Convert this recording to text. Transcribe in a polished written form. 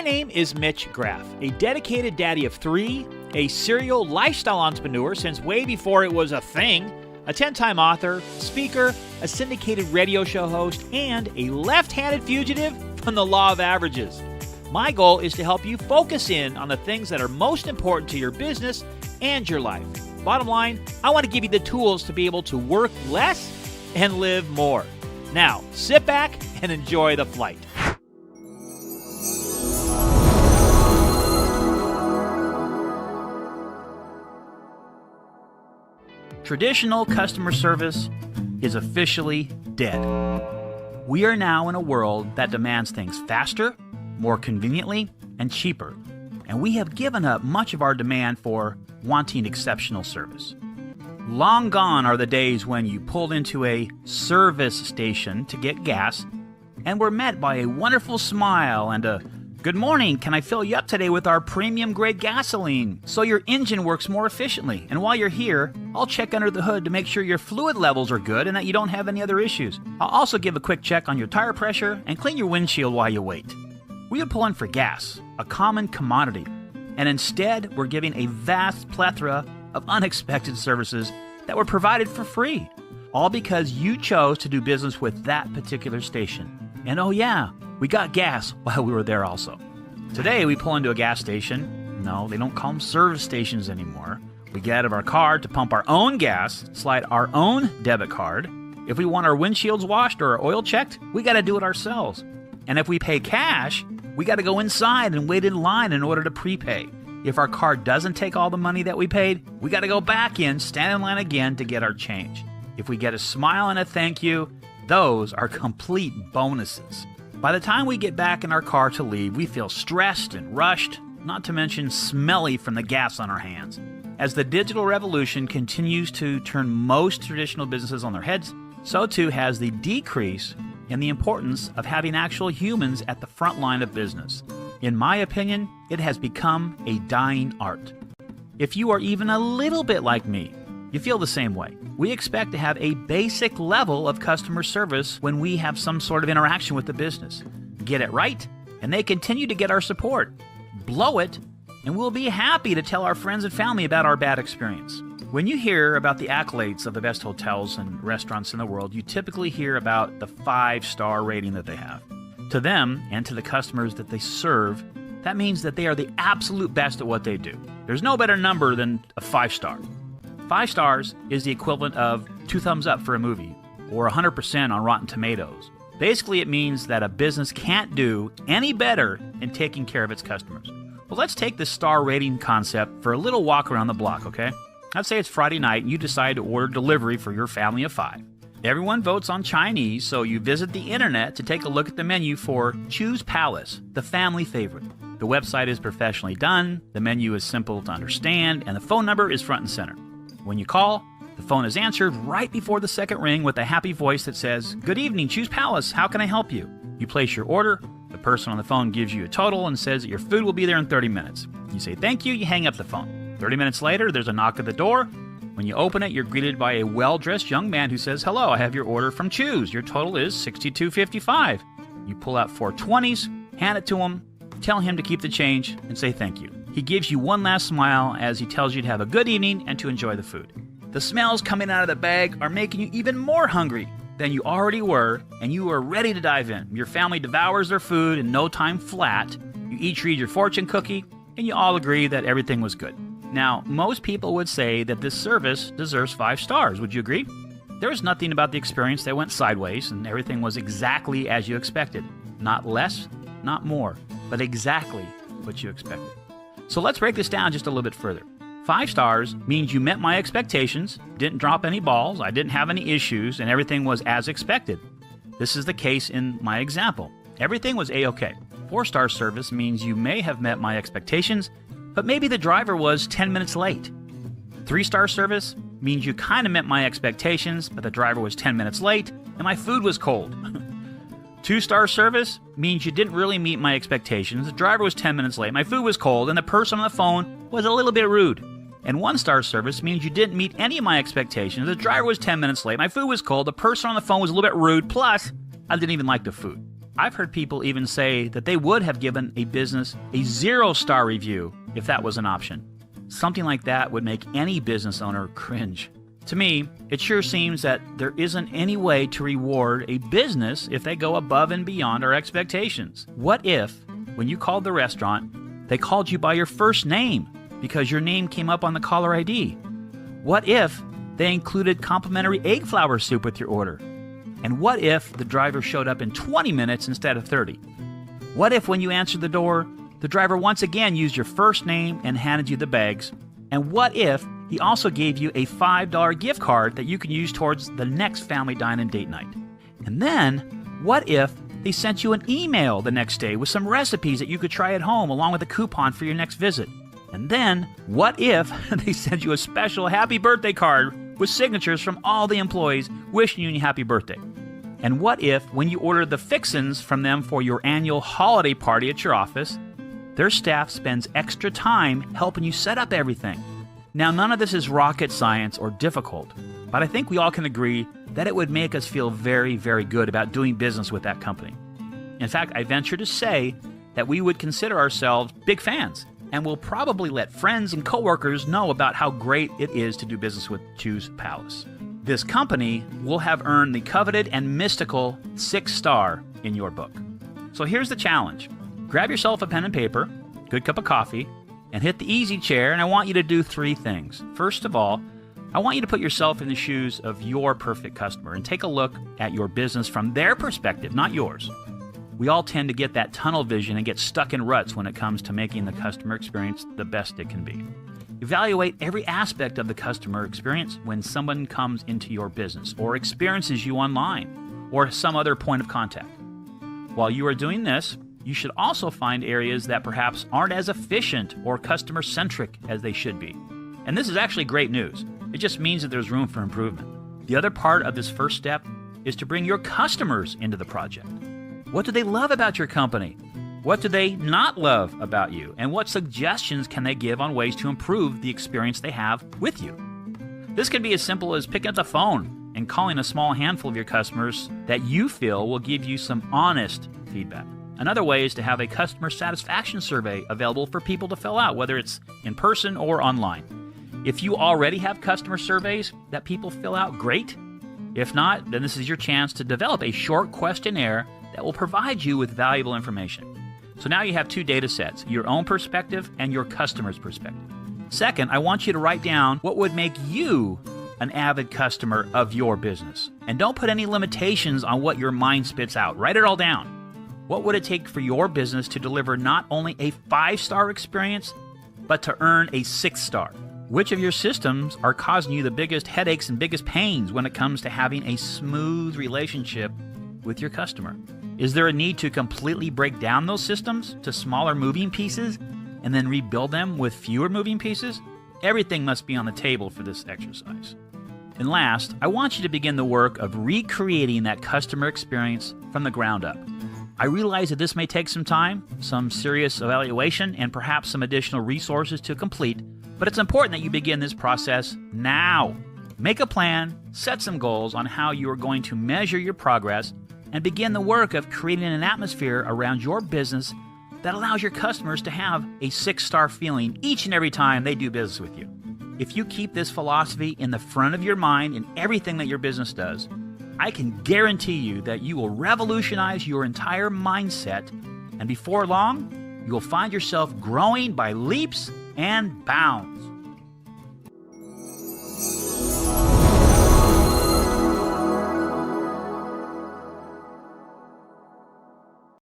My name is Mitche Graf, a dedicated daddy of three, a serial lifestyle entrepreneur since way before it was a thing, a 10-time author, speaker, a syndicated radio show host, and a left-handed fugitive from the law of averages. My goal is to help you focus in on the things that are most important to your business and your life. Bottom line, I want to give you the tools to be able to work less and live more. Now, sit back and enjoy the flight. Traditional customer service is officially dead. We are now in a world that demands things faster, more conveniently, and cheaper. And we have given up much of our demand for wanting exceptional service. Long gone are the days when you pulled into a service station to get gas and were met by a wonderful smile and a "Good morning, can I fill you up today with our premium grade gasoline so your engine works more efficiently? And while you're here, I'll check under the hood to make sure your fluid levels are good and that you don't have any other issues. I'll also give a quick check on your tire pressure and clean your windshield while you wait." We would pull in for gas, a common commodity, and instead we're giving a vast plethora of unexpected services that were provided for free, all because you chose to do business with that particular station. And oh yeah, we got gas while we were there also. Today we pull into a gas station. No, they don't call them service stations anymore. We get out of our car to pump our own gas, slide our own debit card. If we want our windshields washed or our oil checked, we got to do it ourselves. And if we pay cash, we got to go inside and wait in line in order to prepay. If our card doesn't take all the money that we paid, we got to go back in, stand in line again to get our change. If we get a smile and a thank you, those are complete bonuses. By the time we get back in our car to leave, we feel stressed and rushed, not to mention smelly from the gas on our hands. As the digital revolution continues to turn most traditional businesses on their heads, so too has the decrease in the importance of having actual humans at the front line of business. In my opinion, it has become a dying art. If you are even a little bit like me, you feel the same way. We expect to have a basic level of customer service when we have some sort of interaction with the business. Get it right, and they continue to get our support. Blow it, and we'll be happy to tell our friends and family about our bad experience. When you hear about the accolades of the best hotels and restaurants in the world, you typically hear about the 5-star rating that they have. To them, and to the customers that they serve, that means that they are the absolute best at what they do. There's no better number than a 5-star. 5 stars is the equivalent of 2 thumbs up for a movie, or 100% on Rotten Tomatoes. Basically, it means that a business can't do any better in taking care of its customers. Well, let's take this star rating concept for a little walk around the block, okay? Let's say it's Friday night and you decide to order delivery for your family of 5. Everyone votes on Chinese, so you visit the internet to take a look at the menu for Choose Palace, the family favorite. The website is professionally done, the menu is simple to understand, and the phone number is front and center. When you call, the phone is answered right before the second ring with a happy voice that says, "Good evening, Choose Palace, how can I help you?" You place your order, the person on the phone gives you a total and says that your food will be there in 30 minutes. You say thank you, you hang up the phone. 30 minutes later, there's a knock at the door. When you open it, you're greeted by a well-dressed young man who says, "Hello, I have your order from Choose. Your total is $62.55. You pull out 4 20s, hand it to him, tell him to keep the change, and say thank you. He gives you one last smile as he tells you to have a good evening and to enjoy the food. The smells coming out of the bag are making you even more hungry than you already were, and you are ready to dive in. Your family devours their food in no time flat. You each read your fortune cookie, and you all agree that everything was good. Now, most people would say that this service deserves 5 stars. Would you agree? There was nothing about the experience that went sideways, and everything was exactly as you expected. Not less, not more, but exactly what you expected. So let's break this down just a little bit further. 5 stars means you met my expectations, didn't drop any balls, I didn't have any issues, and everything was as expected. This is the case in my example. Everything was A-okay. 4-star service means you may have met my expectations, but maybe the driver was 10 minutes late. 3-star service means you kind of met my expectations, but the driver was 10 minutes late, and my food was cold. 2-star service means you didn't really meet my expectations, the driver was 10 minutes late, my food was cold, and the person on the phone was a little bit rude. And 1-star service means you didn't meet any of my expectations, the driver was 10 minutes late, my food was cold, the person on the phone was a little bit rude, plus I didn't even like the food. I've heard people even say that they would have given a business a 0-star review if that was an option. Something like that would make any business owner cringe. To me, it sure seems that there isn't any way to reward a business if they go above and beyond our expectations. What if, when you called the restaurant, they called you by your first name because your name came up on the caller ID? What if they included complimentary egg flour soup with your order? And what if the driver showed up in 20 minutes instead of 30? What if when you answered the door, the driver once again used your first name and handed you the bags? And what if he also gave you a $5 gift card that you can use towards the next family dine and date night? And then, what if they sent you an email the next day with some recipes that you could try at home along with a coupon for your next visit? And then, what if they sent you a special happy birthday card with signatures from all the employees wishing you a happy birthday? And what if, when you ordered the fixins from them for your annual holiday party at your office, their staff spends extra time helping you set up everything? Now, none of this is rocket science or difficult, but I think we all can agree that it would make us feel very, very good about doing business with that company. In fact, I venture to say that we would consider ourselves big fans, and will probably let friends and coworkers know about how great it is to do business with Choose Palace. This company will have earned the coveted and mystical 6-star in your book. So here's the challenge. Grab yourself a pen and paper, good cup of coffee, and hit the easy chair, and I want you to do 3 things. First of all, I want you to put yourself in the shoes of your perfect customer and take a look at your business from their perspective, not yours. We all tend to get that tunnel vision and get stuck in ruts when it comes to making the customer experience the best it can be. Evaluate every aspect of the customer experience when someone comes into your business or experiences you online or some other point of contact. While you are doing this, you should also find areas that perhaps aren't as efficient or customer-centric as they should be. And this is actually great news. It just means that there's room for improvement. The other part of this first step is to bring your customers into the project. What do they love about your company? What do they not love about you? And what suggestions can they give on ways to improve the experience they have with you? This can be as simple as picking up the phone and calling a small handful of your customers that you feel will give you some honest feedback. Another way is to have a customer satisfaction survey available for people to fill out, whether it's in person or online. If you already have customer surveys that people fill out, great. If not, then this is your chance to develop a short questionnaire that will provide you with valuable information. So now you have 2 data sets, your own perspective and your customer's perspective. Second, I want you to write down what would make you an avid customer of your business. And don't put any limitations on what your mind spits out. Write it all down. What would it take for your business to deliver not only a 5-star experience, but to earn a 6-star? Which of your systems are causing you the biggest headaches and biggest pains when it comes to having a smooth relationship with your customer? Is there a need to completely break down those systems to smaller moving pieces and then rebuild them with fewer moving pieces? Everything must be on the table for this exercise. And last, I want you to begin the work of recreating that customer experience from the ground up. I realize that this may take some time, some serious evaluation, and perhaps some additional resources to complete, but it's important that you begin this process now. Make a plan, set some goals on how you are going to measure your progress, and begin the work of creating an atmosphere around your business that allows your customers to have a 6-star feeling each and every time they do business with you. If you keep this philosophy in the front of your mind in everything that your business does, I can guarantee you that you will revolutionize your entire mindset, and before long, you will find yourself growing by leaps and bounds.